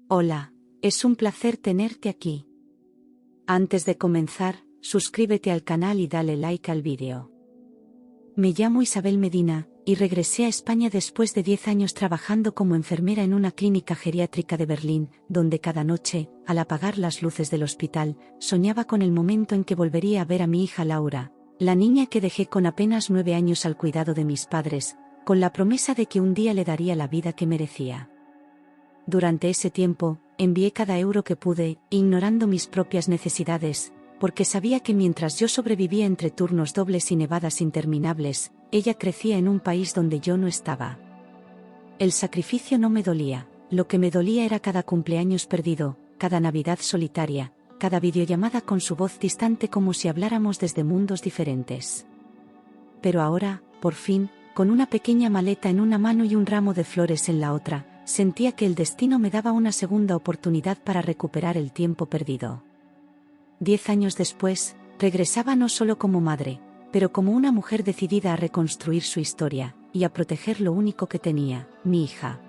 Hola, es un placer tenerte aquí. Antes de comenzar, suscríbete al canal y dale like al vídeo. Me llamo Isabel Medina, y regresé a España después de 10 años trabajando como enfermera en una clínica geriátrica de Berlín, donde cada noche, al apagar las luces del hospital, soñaba con el momento en que volvería a ver a mi hija Laura, la niña que dejé con apenas 9 años al cuidado de mis padres, con la promesa de que un día le daría la vida que merecía. Durante ese tiempo, envié cada euro que pude, ignorando mis propias necesidades, porque sabía que mientras yo sobrevivía entre turnos dobles y nevadas interminables, ella crecía en un país donde yo no estaba. El sacrificio no me dolía, lo que me dolía era cada cumpleaños perdido, cada Navidad solitaria, cada videollamada con su voz distante como si habláramos desde mundos diferentes. Pero ahora, por fin, con una pequeña maleta en una mano y un ramo de flores en la otra, sentía que el destino me daba una segunda oportunidad para recuperar el tiempo perdido. 10 años después, regresaba no solo como madre, pero como una mujer decidida a reconstruir su historia, y a proteger lo único que tenía, mi hija.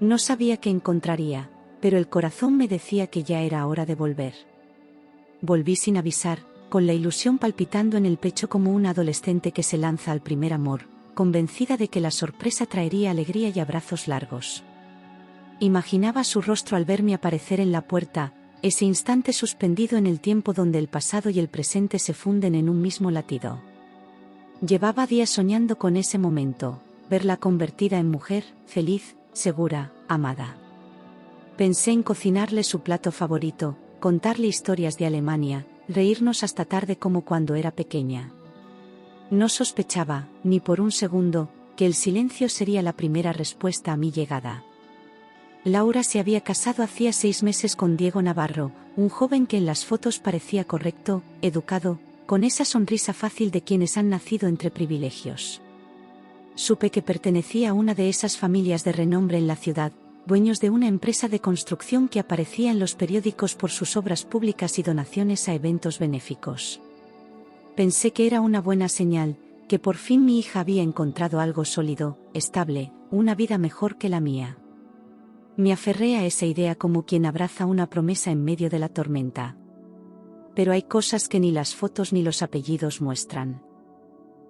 No sabía qué encontraría, pero el corazón me decía que ya era hora de volver. Volví sin avisar, con la ilusión palpitando en el pecho como un adolescente que se lanza al primer amor, convencida de que la sorpresa traería alegría y abrazos largos. Imaginaba su rostro al verme aparecer en la puerta, ese instante suspendido en el tiempo donde el pasado y el presente se funden en un mismo latido. Llevaba días soñando con ese momento, verla convertida en mujer, feliz, segura, amada. Pensé en cocinarle su plato favorito, contarle historias de Alemania, reírnos hasta tarde como cuando era pequeña. No sospechaba, ni por un segundo, que el silencio sería la primera respuesta a mi llegada. Laura se había casado hacía 6 meses con Diego Navarro, un joven que en las fotos parecía correcto, educado, con esa sonrisa fácil de quienes han nacido entre privilegios. Supe que pertenecía a una de esas familias de renombre en la ciudad, dueños de una empresa de construcción que aparecía en los periódicos por sus obras públicas y donaciones a eventos benéficos. Pensé que era una buena señal, que por fin mi hija había encontrado algo sólido, estable, una vida mejor que la mía. Me aferré a esa idea como quien abraza una promesa en medio de la tormenta. Pero hay cosas que ni las fotos ni los apellidos muestran.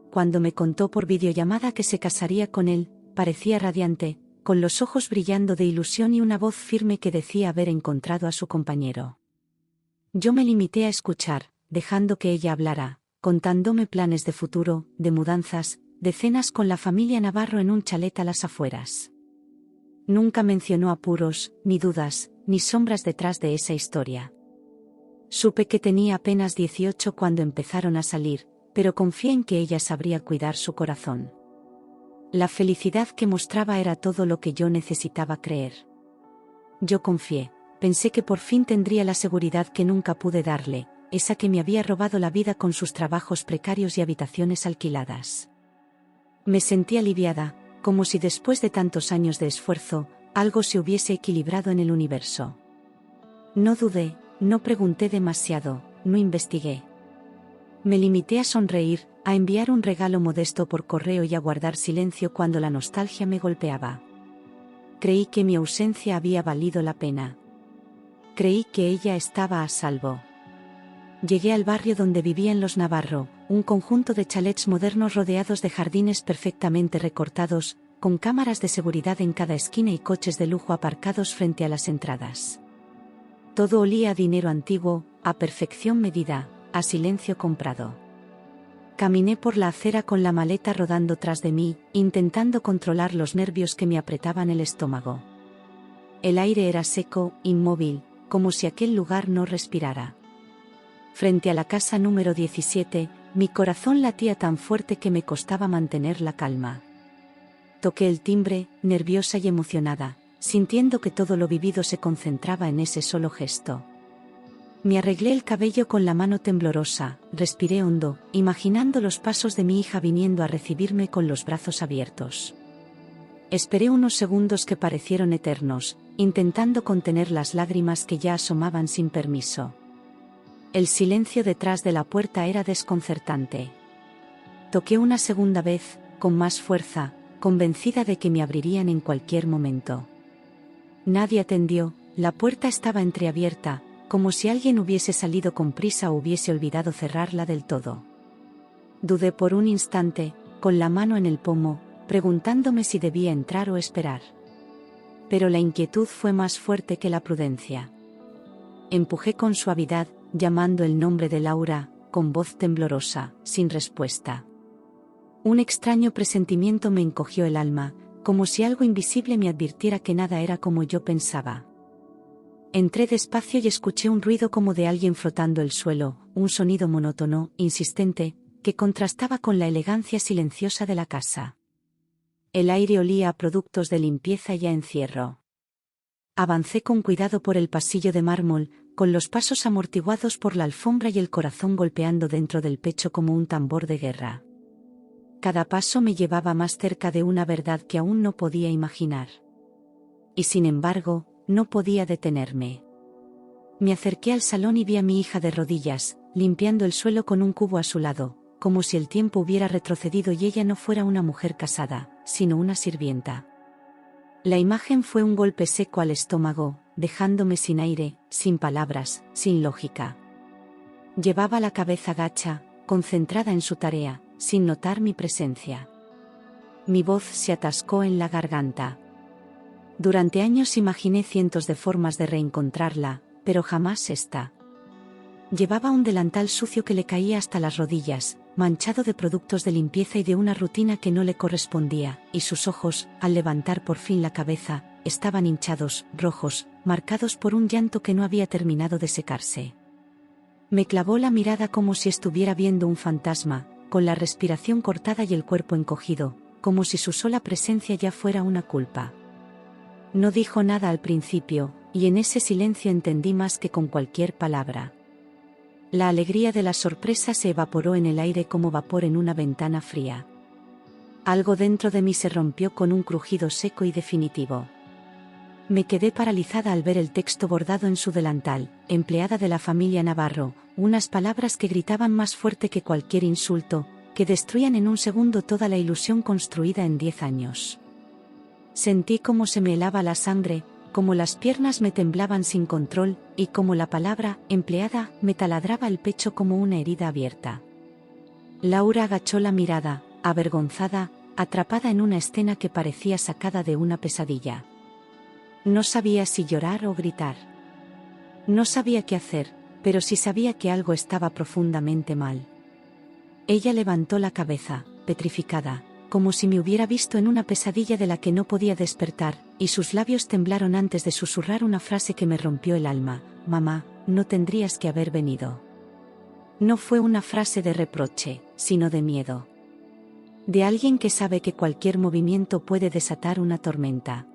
Cuando me contó por videollamada que se casaría con él, parecía radiante, con los ojos brillando de ilusión y una voz firme que decía haber encontrado a su compañero. Yo me limité a escuchar, dejando que ella hablara, contándome planes de futuro, de mudanzas, de cenas con la familia Navarro en un chalet a las afueras. Nunca mencionó apuros, ni dudas, ni sombras detrás de esa historia. Supe que tenía apenas 18 cuando empezaron a salir, pero confié en que ella sabría cuidar su corazón. La felicidad que mostraba era todo lo que yo necesitaba creer. Yo confié, pensé que por fin tendría la seguridad que nunca pude darle, esa que me había robado la vida con sus trabajos precarios y habitaciones alquiladas. Me sentí aliviada, como si después de tantos años de esfuerzo, algo se hubiese equilibrado en el universo. No dudé, no pregunté demasiado, no investigué. Me limité a sonreír, a enviar un regalo modesto por correo y a guardar silencio cuando la nostalgia me golpeaba. Creí que mi ausencia había valido la pena. Creí que ella estaba a salvo. Llegué al barrio donde vivían los Navarro, un conjunto de chalets modernos rodeados de jardines perfectamente recortados, con cámaras de seguridad en cada esquina y coches de lujo aparcados frente a las entradas. Todo olía a dinero antiguo, a perfección medida, a silencio comprado. Caminé por la acera con la maleta rodando tras de mí, intentando controlar los nervios que me apretaban el estómago. El aire era seco, inmóvil, como si aquel lugar no respirara. Frente a la casa número 17, mi corazón latía tan fuerte que me costaba mantener la calma. Toqué el timbre, nerviosa y emocionada, sintiendo que todo lo vivido se concentraba en ese solo gesto. Me arreglé el cabello con la mano temblorosa, respiré hondo, imaginando los pasos de mi hija viniendo a recibirme con los brazos abiertos. Esperé unos segundos que parecieron eternos, intentando contener las lágrimas que ya asomaban sin permiso. El silencio detrás de la puerta era desconcertante. Toqué una segunda vez, con más fuerza, convencida de que me abrirían en cualquier momento. Nadie atendió, La puerta estaba entreabierta, como si alguien hubiese salido con prisa o hubiese olvidado cerrarla del todo. Dudé por un instante, con la mano en el pomo, preguntándome si debía entrar o esperar. Pero la inquietud fue más fuerte que la prudencia. Empujé con suavidad, llamando el nombre de Laura, con voz temblorosa, sin respuesta. Un extraño presentimiento me encogió el alma, como si algo invisible me advirtiera que nada era como yo pensaba. Entré despacio y escuché un ruido como de alguien frotando el suelo, un sonido monótono, insistente, que contrastaba con la elegancia silenciosa de la casa. El aire olía a productos de limpieza y a encierro. Avancé con cuidado por el pasillo de mármol, con los pasos amortiguados por la alfombra y el corazón golpeando dentro del pecho como un tambor de guerra. Cada paso me llevaba más cerca de una verdad que aún no podía imaginar. Y sin embargo, no podía detenerme. Me acerqué al salón y vi a mi hija de rodillas, limpiando el suelo con un cubo a su lado, como si el tiempo hubiera retrocedido y ella no fuera una mujer casada, sino una sirvienta. La imagen fue un golpe seco al estómago, dejándome sin aire, sin palabras, sin lógica. Llevaba la cabeza gacha, concentrada en su tarea, sin notar mi presencia. Mi voz se atascó en la garganta. Durante años imaginé cientos de formas de reencontrarla, pero jamás esta. Llevaba un delantal sucio que le caía hasta las rodillas, manchado de productos de limpieza y de una rutina que no le correspondía, y sus ojos, al levantar por fin la cabeza, estaban hinchados, rojos, marcados por un llanto que no había terminado de secarse. Me clavó la mirada como si estuviera viendo un fantasma, con la respiración cortada y el cuerpo encogido, como si su sola presencia ya fuera una culpa. No dijo nada al principio, y en ese silencio entendí más que con cualquier palabra. La alegría de la sorpresa se evaporó en el aire como vapor en una ventana fría. Algo dentro de mí se rompió con un crujido seco y definitivo. Me quedé paralizada al ver el texto bordado en su delantal, empleada de la familia Navarro, unas palabras que gritaban más fuerte que cualquier insulto, que destruían en un segundo toda la ilusión construida en 10 años. Sentí cómo se me helaba la sangre, como las piernas me temblaban sin control, y como la palabra, empleada, me taladraba el pecho como una herida abierta. Laura agachó la mirada, avergonzada, atrapada en una escena que parecía sacada de una pesadilla. No sabía si llorar o gritar. No sabía qué hacer, pero sí sabía que algo estaba profundamente mal. Ella levantó la cabeza, petrificada, como si me hubiera visto en una pesadilla de la que no podía despertar, y sus labios temblaron antes de susurrar una frase que me rompió el alma: «Mamá, no tendrías que haber venido». No fue una frase de reproche, sino de miedo. De alguien que sabe que cualquier movimiento puede desatar una tormenta.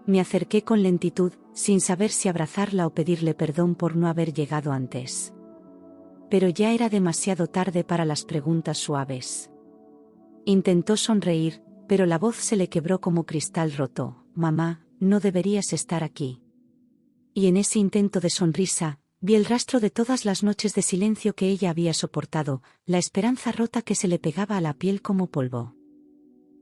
Me acerqué con lentitud, sin saber si abrazarla o pedirle perdón por no haber llegado antes. Pero ya era demasiado tarde para las preguntas suaves. Intentó sonreír, pero la voz se le quebró como cristal roto. «Mamá, no deberías estar aquí». Y en ese intento de sonrisa, vi el rastro de todas las noches de silencio que ella había soportado, la esperanza rota que se le pegaba a la piel como polvo.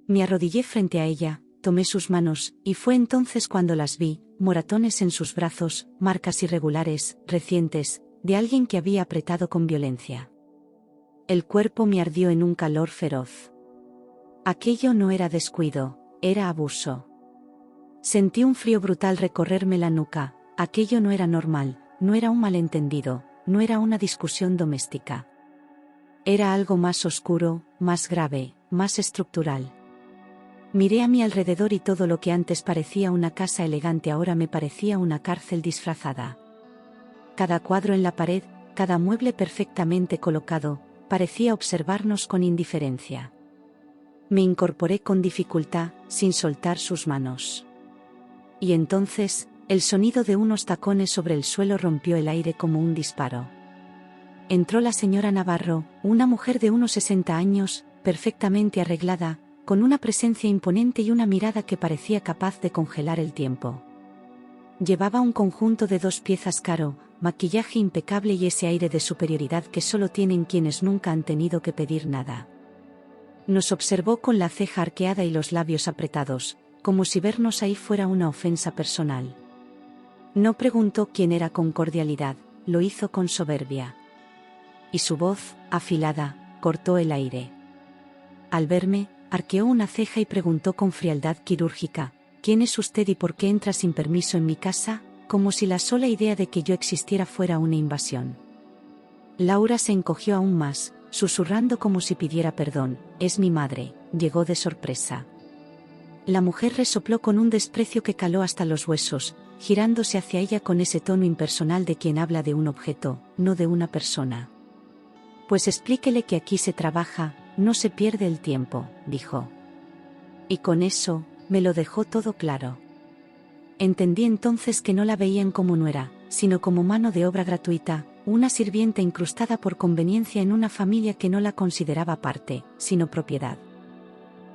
Me arrodillé frente a ella, tomé sus manos, y fue entonces cuando las vi, moratones en sus brazos, marcas irregulares, recientes, de alguien que había apretado con violencia. El cuerpo me ardió en un calor feroz. Aquello no era descuido, era abuso. Sentí un frío brutal recorrerme la nuca. Aquello no era normal, no era un malentendido, no era una discusión doméstica. Era algo más oscuro, más grave, más estructural. Miré a mi alrededor y todo lo que antes parecía una casa elegante ahora me parecía una cárcel disfrazada. Cada cuadro en la pared, cada mueble perfectamente colocado, parecía observarnos con indiferencia. Me incorporé con dificultad, sin soltar sus manos. Y entonces, el sonido de unos tacones sobre el suelo rompió el aire como un disparo. Entró la señora Navarro, una mujer de unos 60 años, perfectamente arreglada, con una presencia imponente y una mirada que parecía capaz de congelar el tiempo. Llevaba un conjunto de 2 piezas caro, maquillaje impecable y ese aire de superioridad que solo tienen quienes nunca han tenido que pedir nada. Nos observó con la ceja arqueada y los labios apretados, como si vernos ahí fuera una ofensa personal. No preguntó quién era con cordialidad, lo hizo con soberbia. Y su voz, afilada, cortó el aire. Al verme, arqueó una ceja y preguntó con frialdad quirúrgica: ¿Quién es usted y por qué entra sin permiso en mi casa? Como si la sola idea de que yo existiera fuera una invasión. Laura se encogió aún más, susurrando como si pidiera perdón: es mi madre, llegó de sorpresa. La mujer resopló con un desprecio que caló hasta los huesos, girándose hacia ella con ese tono impersonal de quien habla de un objeto, no de una persona. Pues explíquele que aquí se trabaja, no se pierde el tiempo, dijo. Y con eso, me lo dejó todo claro. Entendí entonces que no la veían como nuera, sino como mano de obra gratuita, una sirvienta incrustada por conveniencia en una familia que no la consideraba parte, sino propiedad.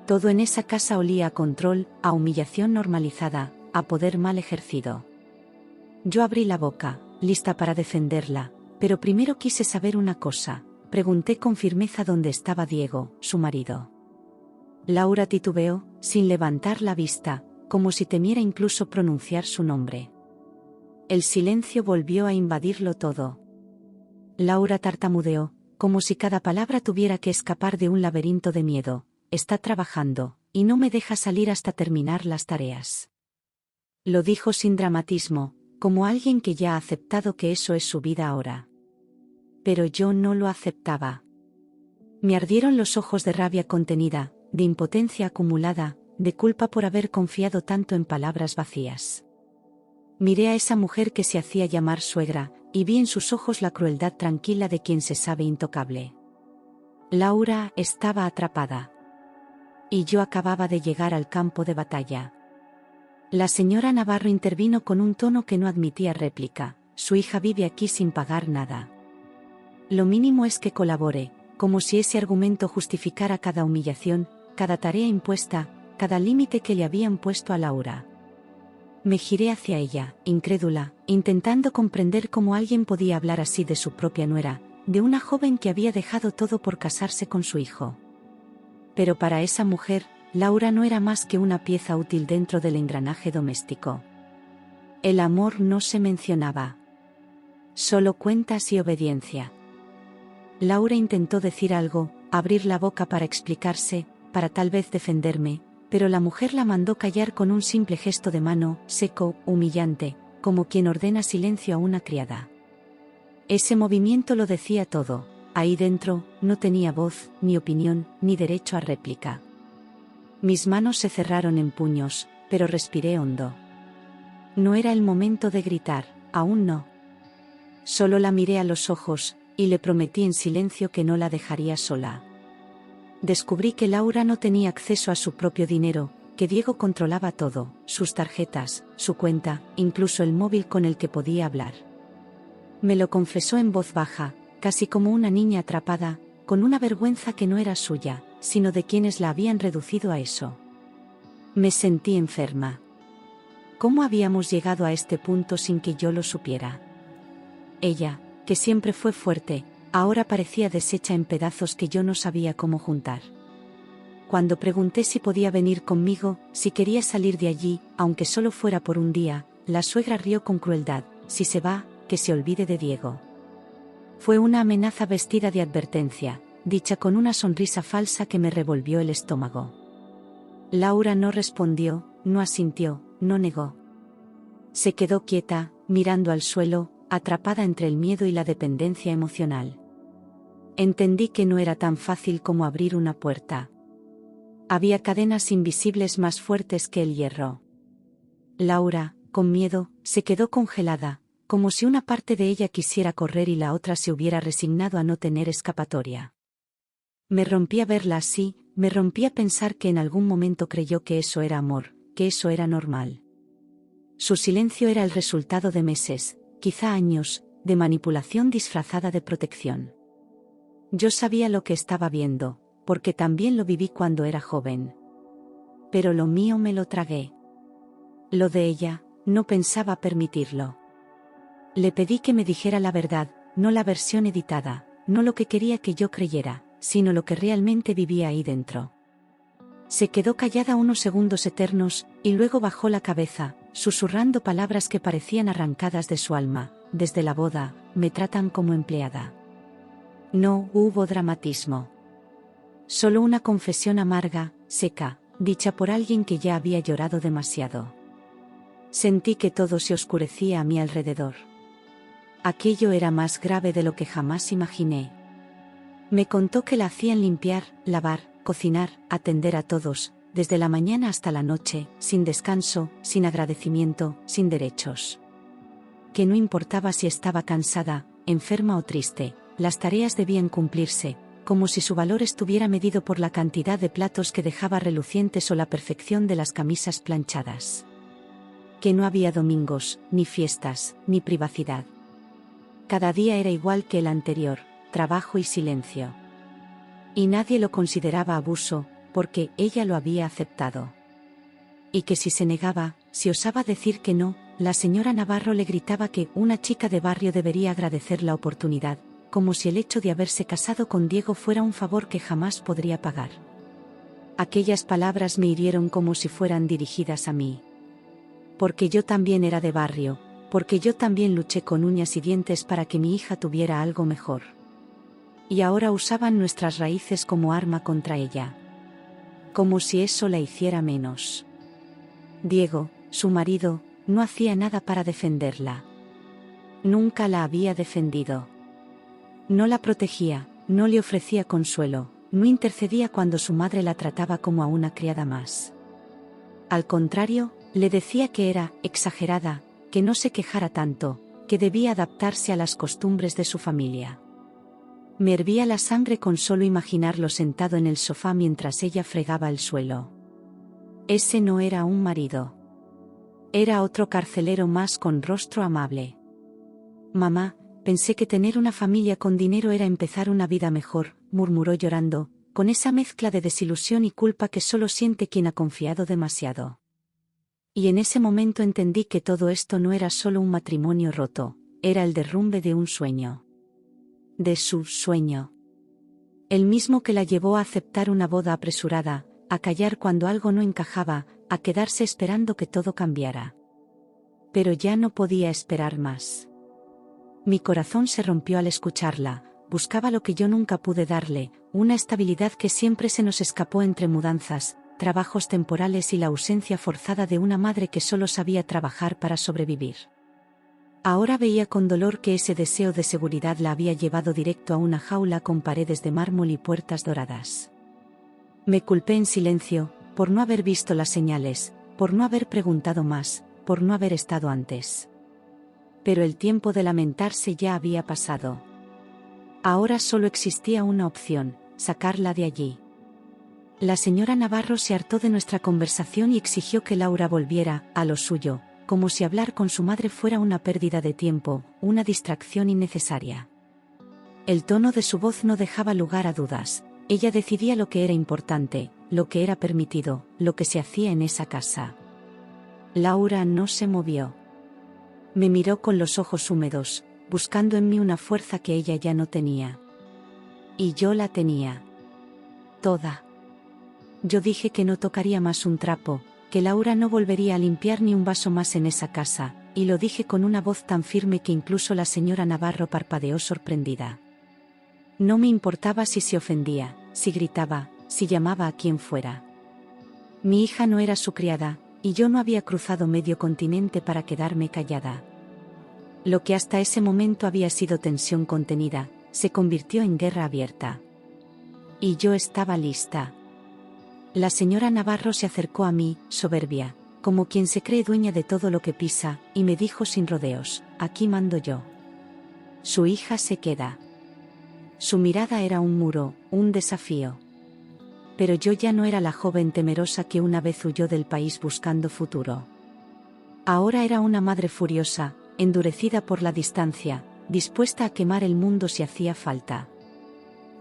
Todo en esa casa olía a control, a humillación normalizada, a poder mal ejercido. Yo abrí la boca, lista para defenderla, pero primero quise saber una cosa. Pregunté con firmeza dónde estaba Diego, su marido. Laura titubeó, sin levantar la vista, como si temiera incluso pronunciar su nombre. El silencio volvió a invadirlo todo. Laura tartamudeó, como si cada palabra tuviera que escapar de un laberinto de miedo: está trabajando, y no me deja salir hasta terminar las tareas. Lo dijo sin dramatismo, como alguien que ya ha aceptado que eso es su vida ahora. Pero yo no lo aceptaba. Me ardieron los ojos de rabia contenida, de impotencia acumulada, de culpa por haber confiado tanto en palabras vacías. Miré a esa mujer que se hacía llamar suegra, y vi en sus ojos la crueldad tranquila de quien se sabe intocable. Laura estaba atrapada. Y yo acababa de llegar al campo de batalla. La señora Navarro intervino con un tono que no admitía réplica: su hija vive aquí sin pagar nada. Lo mínimo es que colabore, como si ese argumento justificara cada humillación, cada tarea impuesta, cada límite que le habían puesto a Laura. Me giré hacia ella, incrédula, intentando comprender cómo alguien podía hablar así de su propia nuera, de una joven que había dejado todo por casarse con su hijo. Pero para esa mujer, Laura no era más que una pieza útil dentro del engranaje doméstico. El amor no se mencionaba. Solo cuentas y obediencia. Laura intentó decir algo, abrir la boca para explicarse, para tal vez defenderme, pero la mujer la mandó callar con un simple gesto de mano, seco, humillante, como quien ordena silencio a una criada. Ese movimiento lo decía todo: ahí dentro, no tenía voz, ni opinión, ni derecho a réplica. Mis manos se cerraron en puños, pero respiré hondo. No era el momento de gritar, aún no. Solo la miré a los ojos, y le prometí en silencio que no la dejaría sola. Descubrí que Laura no tenía acceso a su propio dinero, que Diego controlaba todo: sus tarjetas, su cuenta, incluso el móvil con el que podía hablar. Me lo confesó en voz baja, casi como una niña atrapada, con una vergüenza que no era suya, sino de quienes la habían reducido a eso. Me sentí enferma. ¿Cómo habíamos llegado a este punto sin que yo lo supiera? Ella, que siempre fue fuerte, ahora parecía deshecha en pedazos que yo no sabía cómo juntar. Cuando pregunté si podía venir conmigo, si quería salir de allí, aunque solo fuera por un día, la suegra rió con crueldad: si se va, que se olvide de Diego. Fue una amenaza vestida de advertencia, dicha con una sonrisa falsa que me revolvió el estómago. Laura no respondió, no asintió, no negó. Se quedó quieta, mirando al suelo, atrapada entre el miedo y la dependencia emocional. Entendí que no era tan fácil como abrir una puerta. Había cadenas invisibles más fuertes que el hierro. Laura, con miedo, se quedó congelada, como si una parte de ella quisiera correr y la otra se hubiera resignado a no tener escapatoria. Me rompía verla así, me rompía pensar que en algún momento creyó que eso era amor, que eso era normal. Su silencio era el resultado de meses, quizá años, de manipulación disfrazada de protección. Yo sabía lo que estaba viendo, porque también lo viví cuando era joven. Pero lo mío me lo tragué. Lo de ella, no pensaba permitirlo. Le pedí que me dijera la verdad, no la versión editada, no lo que quería que yo creyera, sino lo que realmente vivía ahí dentro. Se quedó callada unos segundos eternos, y luego bajó la cabeza, susurrando palabras que parecían arrancadas de su alma. Desde la boda, me tratan como empleada. No hubo dramatismo. Solo una confesión amarga, seca, dicha por alguien que ya había llorado demasiado. Sentí que todo se oscurecía a mi alrededor. Aquello era más grave de lo que jamás imaginé. Me contó que la hacían limpiar, lavar, cocinar, atender a todos, desde la mañana hasta la noche, sin descanso, sin agradecimiento, sin derechos. Que no importaba si estaba cansada, enferma o triste, las tareas debían cumplirse, como si su valor estuviera medido por la cantidad de platos que dejaba relucientes o la perfección de las camisas planchadas. Que no había domingos, ni fiestas, ni privacidad. Cada día era igual que el anterior, trabajo y silencio. Y nadie lo consideraba abuso, porque ella lo había aceptado. Y que si se negaba, si osaba decir que no, la señora Navarro le gritaba que una chica de barrio debería agradecer la oportunidad, como si el hecho de haberse casado con Diego fuera un favor que jamás podría pagar. Aquellas palabras me hirieron como si fueran dirigidas a mí. Porque yo también era de barrio, porque yo también luché con uñas y dientes para que mi hija tuviera algo mejor. Y ahora usaban nuestras raíces como arma contra ella. Como si eso la hiciera menos. Diego, su marido, no hacía nada para defenderla. Nunca la había defendido. No la protegía, no le ofrecía consuelo, no intercedía cuando su madre la trataba como a una criada más. Al contrario, le decía que era exagerada, que no se quejara tanto, que debía adaptarse a las costumbres de su familia. Me hervía la sangre con solo imaginarlo sentado en el sofá mientras ella fregaba el suelo. Ese no era un marido. Era otro carcelero más con rostro amable. Mamá, pensé que tener una familia con dinero era empezar una vida mejor, murmuró llorando, con esa mezcla de desilusión y culpa que solo siente quien ha confiado demasiado. Y en ese momento entendí que todo esto no era solo un matrimonio roto, era el derrumbe de un sueño. De su sueño. El mismo que la llevó a aceptar una boda apresurada, a callar cuando algo no encajaba, a quedarse esperando que todo cambiara. Pero ya no podía esperar más. Mi corazón se rompió al escucharla, buscaba lo que yo nunca pude darle, una estabilidad que siempre se nos escapó entre mudanzas, trabajos temporales y la ausencia forzada de una madre que solo sabía trabajar para sobrevivir. Ahora veía con dolor que ese deseo de seguridad la había llevado directo a una jaula con paredes de mármol y puertas doradas. Me culpé en silencio, por no haber visto las señales, por no haber preguntado más, por no haber estado antes. Pero el tiempo de lamentarse ya había pasado. Ahora solo existía una opción, sacarla de allí. La señora Navarro se hartó de nuestra conversación y exigió que Laura volviera a lo suyo, como si hablar con su madre fuera una pérdida de tiempo, una distracción innecesaria. El tono de su voz no dejaba lugar a dudas. Ella decidía lo que era importante, lo que era permitido, lo que se hacía en esa casa. Laura no se movió. Me miró con los ojos húmedos, buscando en mí una fuerza que ella ya no tenía. Y yo la tenía. Toda. Yo dije que no tocaría más un trapo, que Laura no volvería a limpiar ni un vaso más en esa casa, y lo dije con una voz tan firme que incluso la señora Navarro parpadeó sorprendida. No me importaba si se ofendía, si gritaba, si llamaba a quien fuera. Mi hija no era su criada, y yo no había cruzado medio continente para quedarme callada. Lo que hasta ese momento había sido tensión contenida, se convirtió en guerra abierta. Y yo estaba lista. La señora Navarro se acercó a mí, soberbia, como quien se cree dueña de todo lo que pisa, y me dijo sin rodeos: aquí mando yo. Su hija se queda. Su mirada era un muro, un desafío. Pero yo ya no era la joven temerosa que una vez huyó del país buscando futuro. Ahora era una madre furiosa, endurecida por la distancia, dispuesta a quemar el mundo si hacía falta.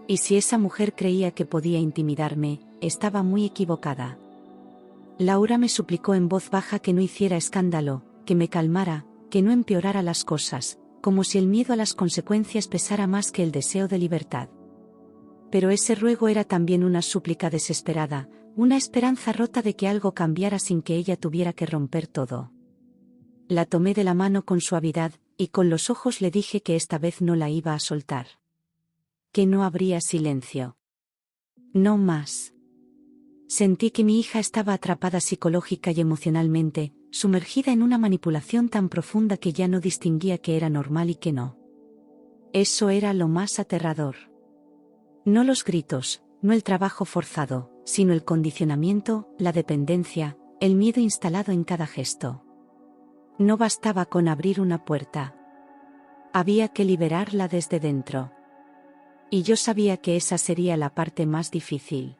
Y si esa mujer creía que podía intimidarme, estaba muy equivocada. Laura me suplicó en voz baja que no hiciera escándalo, que me calmara, que no empeorara las cosas, como si el miedo a las consecuencias pesara más que el deseo de libertad. Pero ese ruego era también una súplica desesperada, una esperanza rota de que algo cambiara sin que ella tuviera que romper todo. La tomé de la mano con suavidad, y con los ojos le dije que esta vez no la iba a soltar. Que no habría silencio. No más. Sentí que mi hija estaba atrapada psicológica y emocionalmente, sumergida en una manipulación tan profunda que ya no distinguía qué era normal y qué no. Eso era lo más aterrador. No los gritos, no el trabajo forzado, sino el condicionamiento, la dependencia, el miedo instalado en cada gesto. No bastaba con abrir una puerta. Había que liberarla desde dentro. Y yo sabía que esa sería la parte más difícil.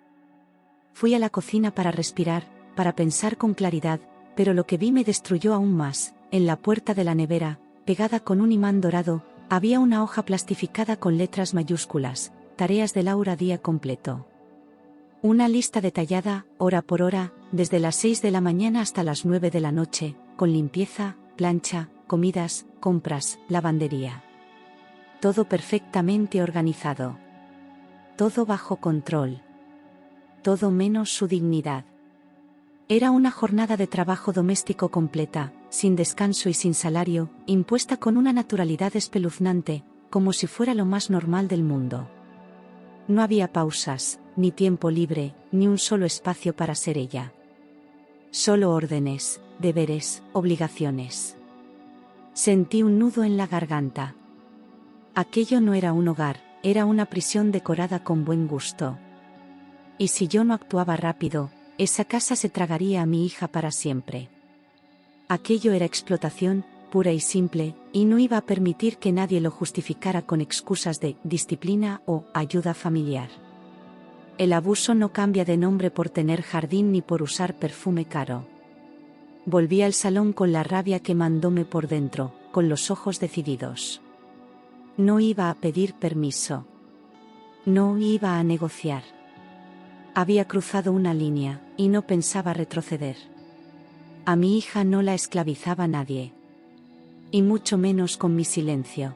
Fui a la cocina para respirar, para pensar con claridad, pero lo que vi me destruyó aún más. En la puerta de la nevera, pegada con un imán dorado, había una hoja plastificada con letras mayúsculas, tareas de Laura día completo. Una lista detallada, hora por hora, desde las 6 de la mañana hasta las 9 de la noche, con limpieza, plancha, comidas, compras, lavandería. Todo perfectamente organizado. Todo bajo control. Todo menos su dignidad. Era una jornada de trabajo doméstico completa, sin descanso y sin salario, impuesta con una naturalidad espeluznante, como si fuera lo más normal del mundo. No había pausas, ni tiempo libre, ni un solo espacio para ser ella. Solo órdenes, deberes, obligaciones. Sentí un nudo en la garganta. Aquello no era un hogar, era una prisión decorada con buen gusto. Y si yo no actuaba rápido, esa casa se tragaría a mi hija para siempre. Aquello era explotación, pura y simple, y no iba a permitir que nadie lo justificara con excusas de disciplina o ayuda familiar. El abuso no cambia de nombre por tener jardín ni por usar perfume caro. Volví al salón con la rabia quemándome por dentro, con los ojos decididos. No iba a pedir permiso. No iba a negociar. Había cruzado una línea, y no pensaba retroceder. A mi hija no la esclavizaba nadie. Y mucho menos con mi silencio.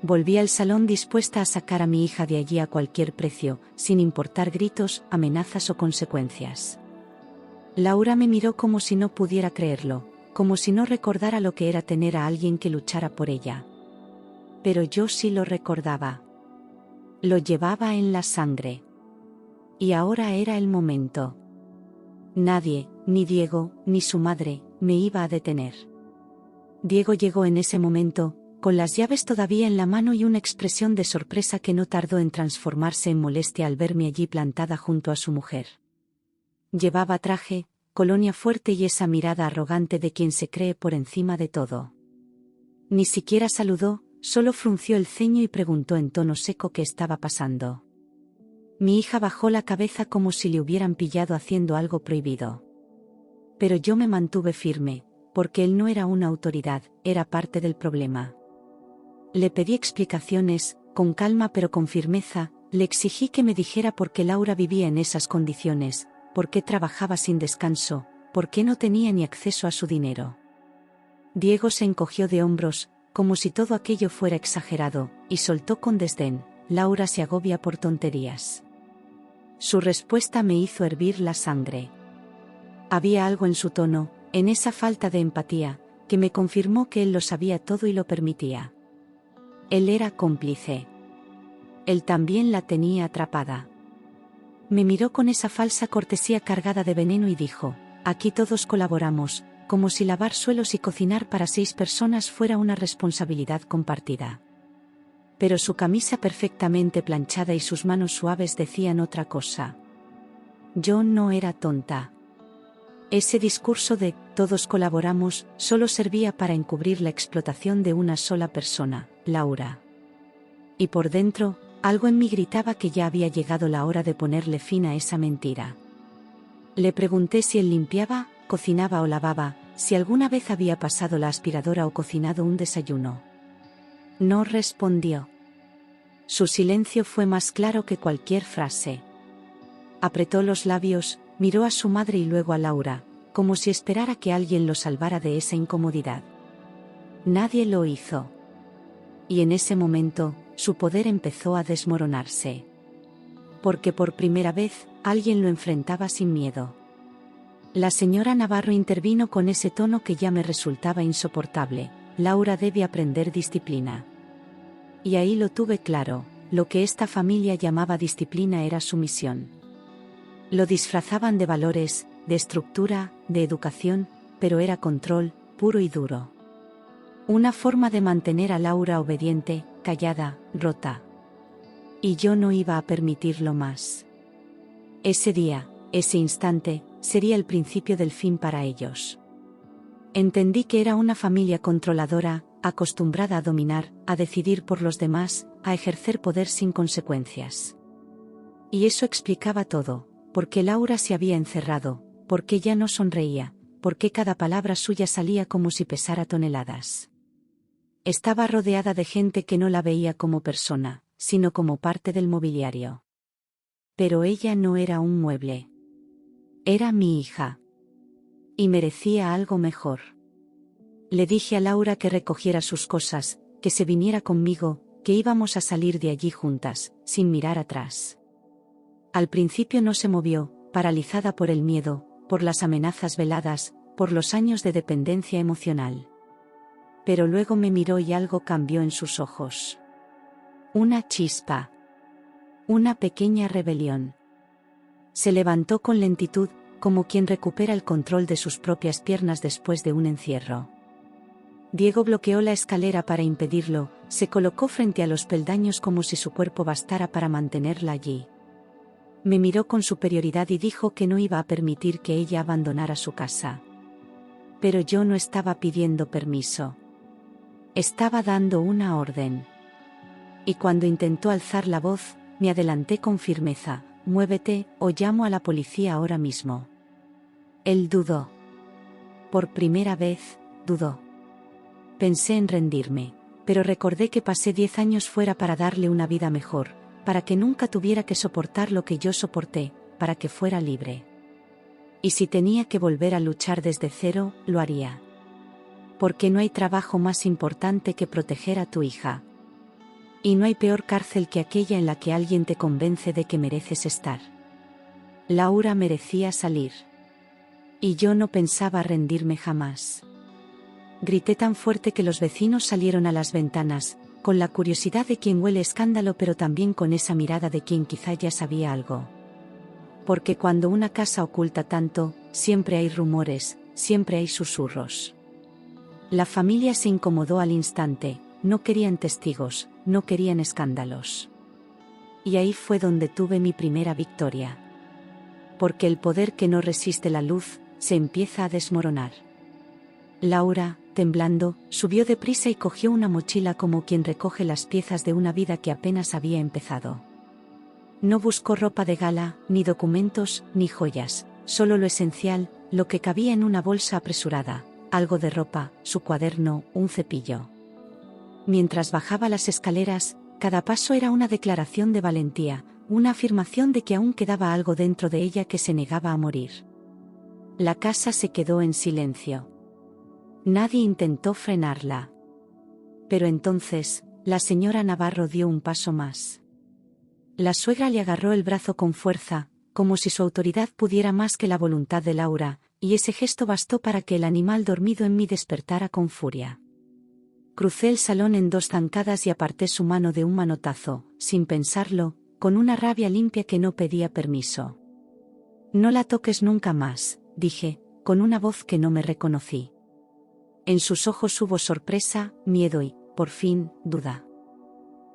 Volví al salón dispuesta a sacar a mi hija de allí a cualquier precio, sin importar gritos, amenazas o consecuencias. Laura me miró como si no pudiera creerlo, como si no recordara lo que era tener a alguien que luchara por ella. Pero yo sí lo recordaba. Lo llevaba en la sangre. Y ahora era el momento. Nadie, ni Diego, ni su madre, me iba a detener. Diego llegó en ese momento, con las llaves todavía en la mano y una expresión de sorpresa que no tardó en transformarse en molestia al verme allí plantada junto a su mujer. Llevaba traje, colonia fuerte y esa mirada arrogante de quien se cree por encima de todo. Ni siquiera saludó, solo frunció el ceño y preguntó en tono seco qué estaba pasando. Mi hija bajó la cabeza como si le hubieran pillado haciendo algo prohibido. Pero yo me mantuve firme, porque él no era una autoridad, era parte del problema. Le pedí explicaciones, con calma pero con firmeza, le exigí que me dijera por qué Laura vivía en esas condiciones, por qué trabajaba sin descanso, por qué no tenía ni acceso a su dinero. Diego se encogió de hombros, como si todo aquello fuera exagerado, y soltó con desdén: Laura se agobia por tonterías. Su respuesta me hizo hervir la sangre. Había algo en su tono, en esa falta de empatía, que me confirmó que él lo sabía todo y lo permitía. Él era cómplice. Él también la tenía atrapada. Me miró con esa falsa cortesía cargada de veneno y dijo: aquí todos colaboramos, como si lavar suelos y cocinar para 6 personas fuera una responsabilidad compartida. Pero su camisa perfectamente planchada y sus manos suaves decían otra cosa. Yo no era tonta. Ese discurso de todos colaboramos solo servía para encubrir la explotación de una sola persona, Laura. Y por dentro, algo en mí gritaba que ya había llegado la hora de ponerle fin a esa mentira. Le pregunté si él limpiaba, cocinaba o lavaba, si alguna vez había pasado la aspiradora o cocinado un desayuno. No respondió. Su silencio fue más claro que cualquier frase. Apretó los labios, miró a su madre y luego a Laura, como si esperara que alguien lo salvara de esa incomodidad. Nadie lo hizo. Y en ese momento, su poder empezó a desmoronarse. Porque por primera vez, alguien lo enfrentaba sin miedo. La señora Navarro intervino con ese tono que ya me resultaba insoportable. Laura debe aprender disciplina. Y ahí lo tuve claro, lo que esta familia llamaba disciplina era sumisión. Lo disfrazaban de valores, de estructura, de educación, pero era control, puro y duro. Una forma de mantener a Laura obediente, callada, rota. Y yo no iba a permitirlo más. Ese día, ese instante, sería el principio del fin para ellos. Entendí que era una familia controladora, acostumbrada a dominar, a decidir por los demás, a ejercer poder sin consecuencias. Y eso explicaba todo, por qué Laura se había encerrado, por qué ya no sonreía, por qué cada palabra suya salía como si pesara toneladas. Estaba rodeada de gente que no la veía como persona, sino como parte del mobiliario. Pero ella no era un mueble. Era mi hija. Y merecía algo mejor. Le dije a Laura que recogiera sus cosas, que se viniera conmigo, que íbamos a salir de allí juntas, sin mirar atrás. Al principio no se movió, paralizada por el miedo, por las amenazas veladas, por los años de dependencia emocional. Pero luego me miró y algo cambió en sus ojos. Una chispa. Una pequeña rebelión. Se levantó con lentitud, como quien recupera el control de sus propias piernas después de un encierro. Diego bloqueó la escalera para impedirlo, se colocó frente a los peldaños como si su cuerpo bastara para mantenerla allí. Me miró con superioridad y dijo que no iba a permitir que ella abandonara su casa. Pero yo no estaba pidiendo permiso. Estaba dando una orden. Y cuando intentó alzar la voz, me adelanté con firmeza: muévete, o llamo a la policía ahora mismo. Él dudó. Por primera vez, dudó. Pensé en rendirme, pero recordé que pasé 10 años fuera para darle una vida mejor, para que nunca tuviera que soportar lo que yo soporté, para que fuera libre. Y si tenía que volver a luchar desde cero, lo haría. Porque no hay trabajo más importante que proteger a tu hija. Y no hay peor cárcel que aquella en la que alguien te convence de que mereces estar. Laura merecía salir. Y yo no pensaba rendirme jamás. Grité tan fuerte que los vecinos salieron a las ventanas, con la curiosidad de quien huele escándalo, pero también con esa mirada de quien quizá ya sabía algo. Porque cuando una casa oculta tanto, siempre hay rumores, siempre hay susurros. La familia se incomodó al instante, no querían testigos, no querían escándalos. Y ahí fue donde tuve mi primera victoria. Porque el poder que no resiste la luz, se empieza a desmoronar. Laura, temblando, subió deprisa y cogió una mochila como quien recoge las piezas de una vida que apenas había empezado. No buscó ropa de gala, ni documentos, ni joyas, solo lo esencial, lo que cabía en una bolsa apresurada, algo de ropa, su cuaderno, un cepillo. Mientras bajaba las escaleras, cada paso era una declaración de valentía, una afirmación de que aún quedaba algo dentro de ella que se negaba a morir. La casa se quedó en silencio. Nadie intentó frenarla. Pero entonces, la señora Navarro dio un paso más. La suegra le agarró el brazo con fuerza, como si su autoridad pudiera más que la voluntad de Laura, y ese gesto bastó para que el animal dormido en mí despertara con furia. Crucé el salón en 2 zancadas y aparté su mano de un manotazo, sin pensarlo, con una rabia limpia que no pedía permiso. No la toques nunca más, dije, con una voz que no me reconocí. En sus ojos hubo sorpresa, miedo y, por fin, duda.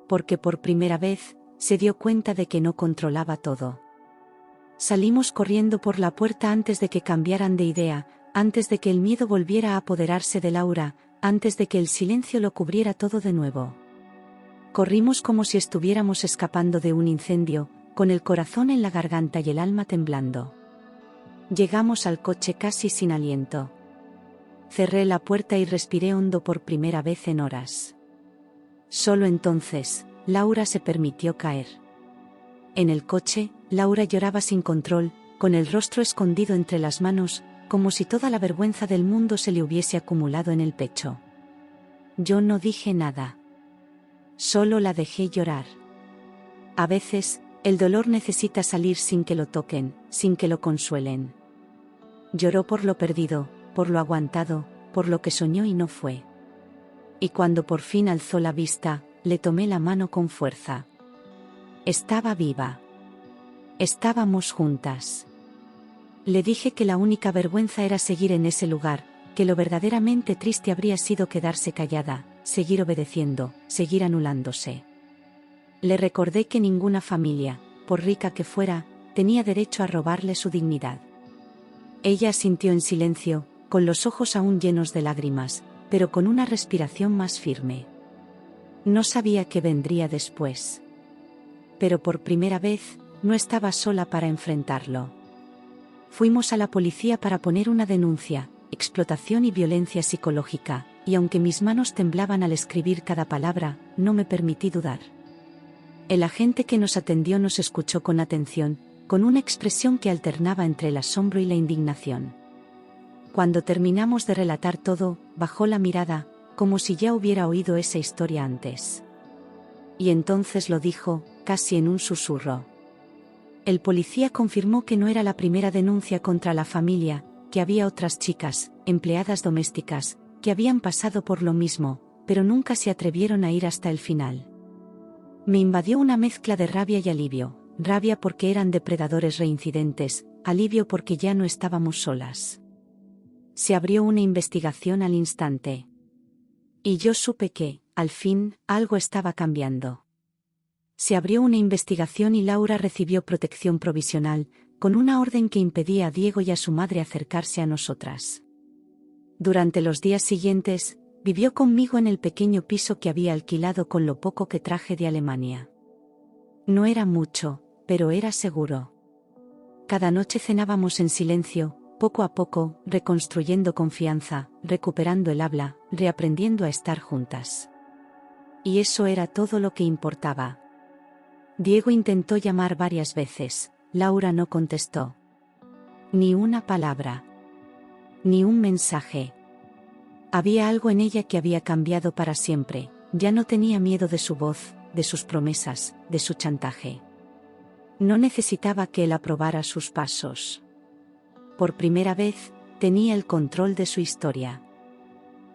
Porque por primera vez, se dio cuenta de que no controlaba todo. Salimos corriendo por la puerta antes de que cambiaran de idea, antes de que el miedo volviera a apoderarse de Laura, antes de que el silencio lo cubriera todo de nuevo. Corrimos como si estuviéramos escapando de un incendio, con el corazón en la garganta y el alma temblando. Llegamos al coche casi sin aliento. Cerré la puerta y respiré hondo por primera vez en horas. Solo entonces, Laura se permitió caer. En el coche, Laura lloraba sin control, con el rostro escondido entre las manos, como si toda la vergüenza del mundo se le hubiese acumulado en el pecho. Yo no dije nada. Solo la dejé llorar. A veces, el dolor necesita salir sin que lo toquen, sin que lo consuelen. Lloró por lo perdido, por lo aguantado, por lo que soñó y no fue. Y cuando por fin alzó la vista, le tomé la mano con fuerza. Estaba viva. Estábamos juntas. Le dije que la única vergüenza era seguir en ese lugar, que lo verdaderamente triste habría sido quedarse callada, seguir obedeciendo, seguir anulándose. Le recordé que ninguna familia, por rica que fuera, tenía derecho a robarle su dignidad. Ella asintió en silencio, con los ojos aún llenos de lágrimas, pero con una respiración más firme. No sabía qué vendría después. Pero por primera vez, no estaba sola para enfrentarlo. Fuimos a la policía para poner una denuncia, explotación y violencia psicológica, y aunque mis manos temblaban al escribir cada palabra, no me permití dudar. El agente que nos atendió nos escuchó con atención, con una expresión que alternaba entre el asombro y la indignación. Cuando terminamos de relatar todo, bajó la mirada, como si ya hubiera oído esa historia antes. Y entonces lo dijo, casi en un susurro. El policía confirmó que no era la primera denuncia contra la familia, que había otras chicas, empleadas domésticas, que habían pasado por lo mismo, pero nunca se atrevieron a ir hasta el final. Me invadió una mezcla de rabia y alivio, rabia porque eran depredadores reincidentes, alivio porque ya no estábamos solas. Se abrió una investigación al instante. Y yo supe que, al fin, algo estaba cambiando. Se abrió una investigación y Laura recibió protección provisional, con una orden que impedía a Diego y a su madre acercarse a nosotras. Durante los días siguientes, vivió conmigo en el pequeño piso que había alquilado con lo poco que traje de Alemania. No era mucho, pero era seguro. Cada noche cenábamos en silencio, poco a poco, reconstruyendo confianza, recuperando el habla, reaprendiendo a estar juntas. Y eso era todo lo que importaba. Diego intentó llamar varias veces, Laura no contestó. Ni una palabra. Ni un mensaje. Había algo en ella que había cambiado para siempre, ya no tenía miedo de su voz, de sus promesas, de su chantaje. No necesitaba que él aprobara sus pasos. Por primera vez, tenía el control de su historia.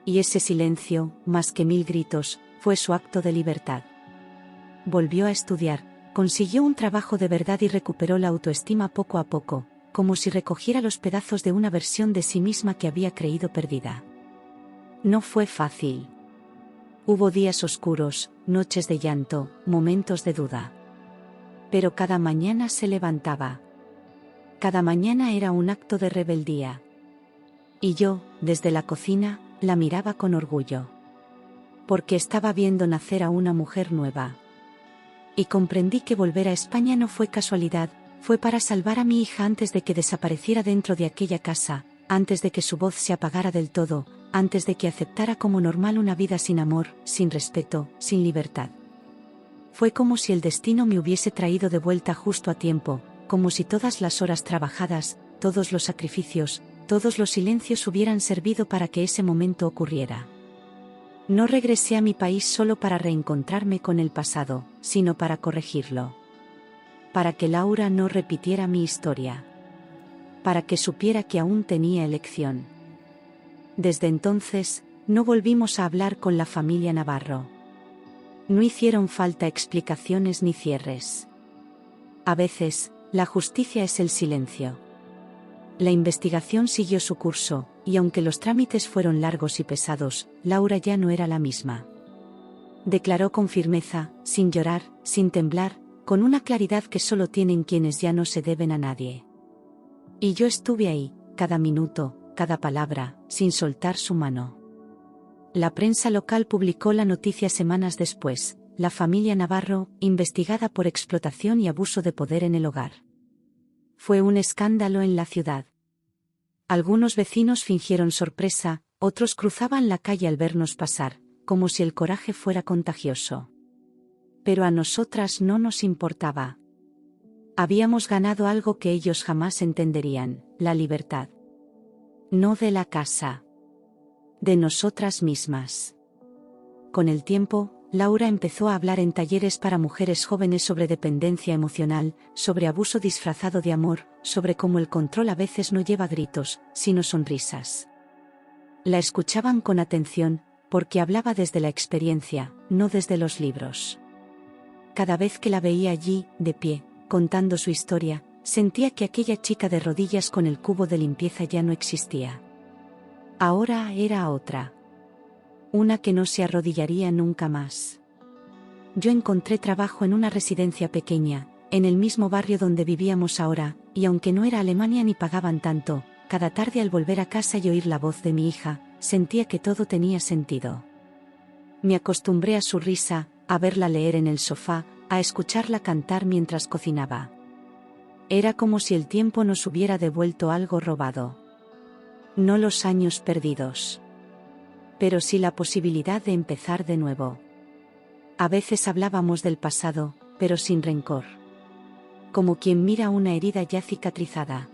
Y ese silencio, más que 1000 gritos, fue su acto de libertad. Volvió a estudiar, consiguió un trabajo de verdad y recuperó la autoestima poco a poco, como si recogiera los pedazos de una versión de sí misma que había creído perdida. No fue fácil. Hubo días oscuros, noches de llanto, momentos de duda. Pero cada mañana se levantaba. Cada mañana era un acto de rebeldía. Y yo, desde la cocina, la miraba con orgullo. Porque estaba viendo nacer a una mujer nueva. Y comprendí que volver a España no fue casualidad, fue para salvar a mi hija antes de que desapareciera dentro de aquella casa, antes de que su voz se apagara del todo, antes de que aceptara como normal una vida sin amor, sin respeto, sin libertad. Fue como si el destino me hubiese traído de vuelta justo a tiempo, como si todas las horas trabajadas, todos los sacrificios, todos los silencios hubieran servido para que ese momento ocurriera. No regresé a mi país solo para reencontrarme con el pasado, sino para corregirlo. Para que Laura no repitiera mi historia. Para que supiera que aún tenía elección. Desde entonces, no volvimos a hablar con la familia Navarro. No hicieron falta explicaciones ni cierres. A veces, la justicia es el silencio. La investigación siguió su curso, y aunque los trámites fueron largos y pesados, Laura ya no era la misma. Declaró con firmeza, sin llorar, sin temblar, con una claridad que solo tienen quienes ya no se deben a nadie. Y yo estuve ahí, cada minuto, cada palabra, sin soltar su mano. La prensa local publicó la noticia semanas después: la familia Navarro, investigada por explotación y abuso de poder en el hogar. Fue un escándalo en la ciudad. Algunos vecinos fingieron sorpresa, otros cruzaban la calle al vernos pasar, como si el coraje fuera contagioso. Pero a nosotras no nos importaba. Habíamos ganado algo que ellos jamás entenderían: la libertad. No de la casa. De nosotras mismas. Con el tiempo, Laura empezó a hablar en talleres para mujeres jóvenes sobre dependencia emocional, sobre abuso disfrazado de amor, sobre cómo el control a veces no lleva gritos, sino sonrisas. La escuchaban con atención, porque hablaba desde la experiencia, no desde los libros. Cada vez que la veía allí, de pie, contando su historia, sentía que aquella chica de rodillas con el cubo de limpieza ya no existía. Ahora era otra. Una que no se arrodillaría nunca más. Yo encontré trabajo en una residencia pequeña, en el mismo barrio donde vivíamos ahora, y aunque no era Alemania ni pagaban tanto, cada tarde al volver a casa y oír la voz de mi hija, sentía que todo tenía sentido. Me acostumbré a su risa, a verla leer en el sofá, a escucharla cantar mientras cocinaba. Era como si el tiempo nos hubiera devuelto algo robado. No los años perdidos. Pero sí la posibilidad de empezar de nuevo. A veces hablábamos del pasado, pero sin rencor. Como quien mira una herida ya cicatrizada.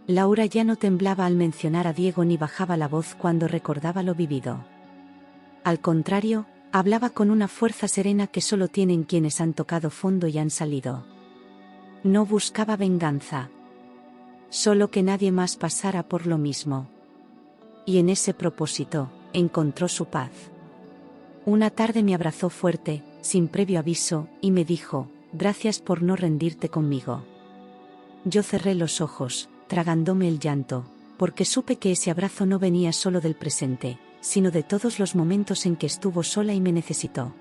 Laura ya no temblaba al mencionar a Diego ni bajaba la voz cuando recordaba lo vivido. Al contrario, hablaba con una fuerza serena que solo tienen quienes han tocado fondo y han salido. No buscaba venganza. Solo que nadie más pasara por lo mismo. Y en ese propósito, encontró su paz. Una tarde me abrazó fuerte, sin previo aviso, y me dijo, «Gracias por no rendirte conmigo». Yo cerré los ojos, tragándome el llanto, porque supe que ese abrazo no venía solo del presente, sino de todos los momentos en que estuvo sola y me necesitó.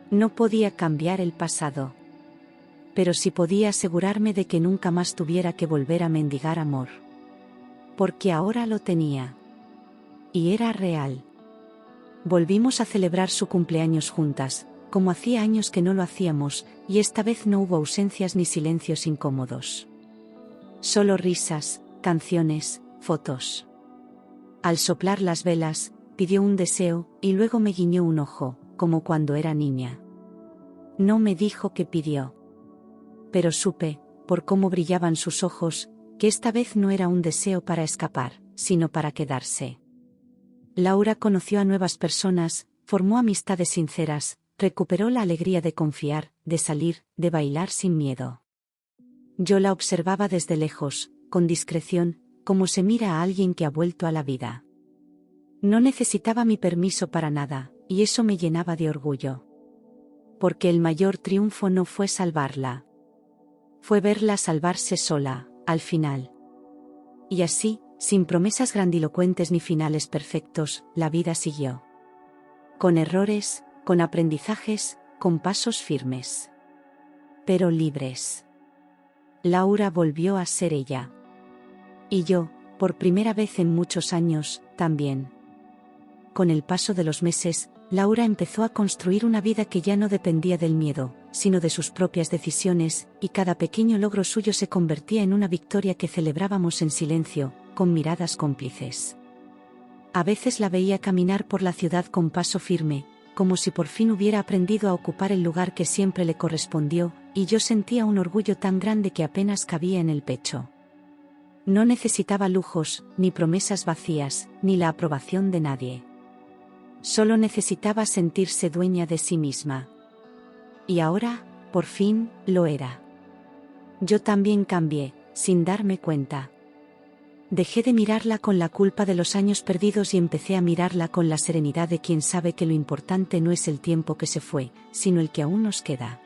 No podía cambiar el pasado. Pero sí podía asegurarme de que nunca más tuviera que volver a mendigar amor. Porque ahora lo tenía. Y era real. Volvimos a celebrar su cumpleaños juntas, como hacía años que no lo hacíamos, y esta vez no hubo ausencias ni silencios incómodos. Solo risas, canciones, fotos. Al soplar las velas, pidió un deseo, y luego me guiñó un ojo, como cuando era niña. No me dijo qué pidió. Pero supe, por cómo brillaban sus ojos, que esta vez no era un deseo para escapar, sino para quedarse. Laura conoció a nuevas personas, formó amistades sinceras, recuperó la alegría de confiar, de salir, de bailar sin miedo. Yo la observaba desde lejos, con discreción, como se mira a alguien que ha vuelto a la vida. No necesitaba mi permiso para nada, y eso me llenaba de orgullo. Porque el mayor triunfo no fue salvarla. Fue verla salvarse sola, al final. Y así, sin promesas grandilocuentes ni finales perfectos, la vida siguió. Con errores, con aprendizajes, con pasos firmes. Pero libres. Laura volvió a ser ella. Y yo, por primera vez en muchos años, también. Con el paso de los meses, Laura empezó a construir una vida que ya no dependía del miedo, sino de sus propias decisiones, y cada pequeño logro suyo se convertía en una victoria que celebrábamos en silencio, con miradas cómplices. A veces la veía caminar por la ciudad con paso firme, como si por fin hubiera aprendido a ocupar el lugar que siempre le correspondió, y yo sentía un orgullo tan grande que apenas cabía en el pecho. No necesitaba lujos, ni promesas vacías, ni la aprobación de nadie. Solo necesitaba sentirse dueña de sí misma. Y ahora, por fin, lo era. Yo también cambié, sin darme cuenta. Dejé de mirarla con la culpa de los años perdidos y empecé a mirarla con la serenidad de quien sabe que lo importante no es el tiempo que se fue, sino el que aún nos queda.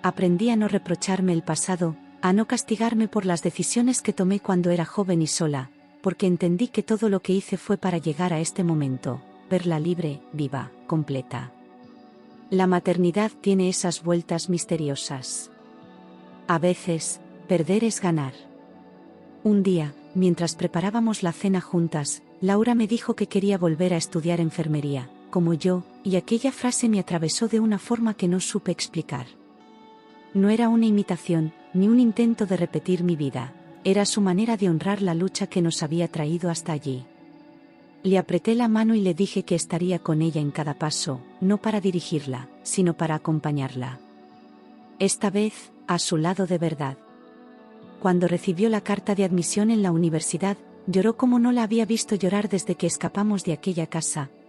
Aprendí a no reprocharme el pasado, a no castigarme por las decisiones que tomé cuando era joven y sola, porque entendí que todo lo que hice fue para llegar a este momento, verla libre, viva, completa. La maternidad tiene esas vueltas misteriosas. A veces, perder es ganar. Un día, mientras preparábamos la cena juntas, Laura me dijo que quería volver a estudiar enfermería, como yo, y aquella frase me atravesó de una forma que no supe explicar. No era una imitación, ni un intento de repetir mi vida, era su manera de honrar la lucha que nos había traído hasta allí. Le apreté la mano y le dije que estaría con ella en cada paso, no para dirigirla, sino para acompañarla. Esta vez, a su lado de verdad. Cuando recibió la carta de admisión en la universidad, lloró como no la había visto llorar desde que escapamos de aquella casa,